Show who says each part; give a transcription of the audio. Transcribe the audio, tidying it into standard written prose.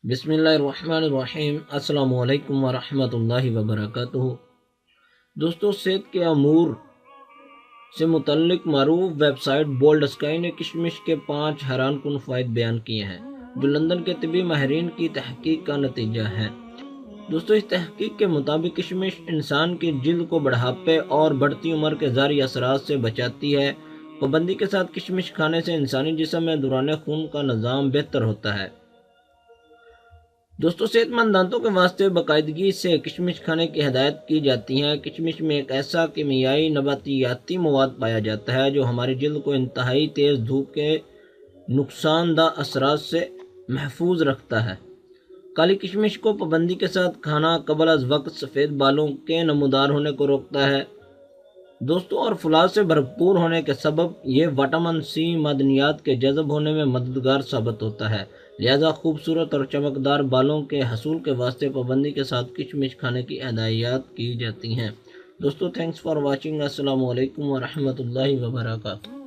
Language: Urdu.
Speaker 1: بسم اللہ الرحمن الرحیم۔ السلام علیکم ورحمۃ اللہ وبرکاتہ۔ دوستو، صحت کے امور سے متعلق معروف ویب سائٹ بولڈ اسکائی نے کشمش کے 5 حیران کن فوائد بیان کیے ہیں جو لندن کے طبی ماہرین کی تحقیق کا نتیجہ ہے۔ دوستو، اس تحقیق کے مطابق کشمش انسان کی جلد کو بڑھاپے اور بڑھتی عمر کے ظاہری اثرات سے بچاتی ہے۔ پابندی کے ساتھ کشمش کھانے سے انسانی جسم میں دوران خون کا نظام بہتر ہوتا ہے۔ دوستو، صحت مند دانتوں کے واسطے باقاعدگی سے کشمش کھانے کی ہدایت کی جاتی ہے۔ کشمش میں ایک ایسا کیمیائی نباتیاتی مواد پایا جاتا ہے جو ہماری جلد کو انتہائی تیز دھوپ کے نقصان دہ اثرات سے محفوظ رکھتا ہے۔ کالی کشمش کو پابندی کے ساتھ کھانا قبل از وقت سفید بالوں کے نمودار ہونے کو روکتا ہے۔ دوستو، اور فولاد سے بھرپور ہونے کے سبب یہ وٹامن سی معدنیات کے جذب ہونے میں مددگار ثابت ہوتا ہے۔ لہذا خوبصورت اور چمکدار بالوں کے حصول کے واسطے پابندی کے ساتھ کشمش کھانے کی ہدایات کی جاتی ہیں۔ دوستو، تھینکس فار واچنگ۔ السلام علیکم ورحمۃ اللہ وبرکاتہ۔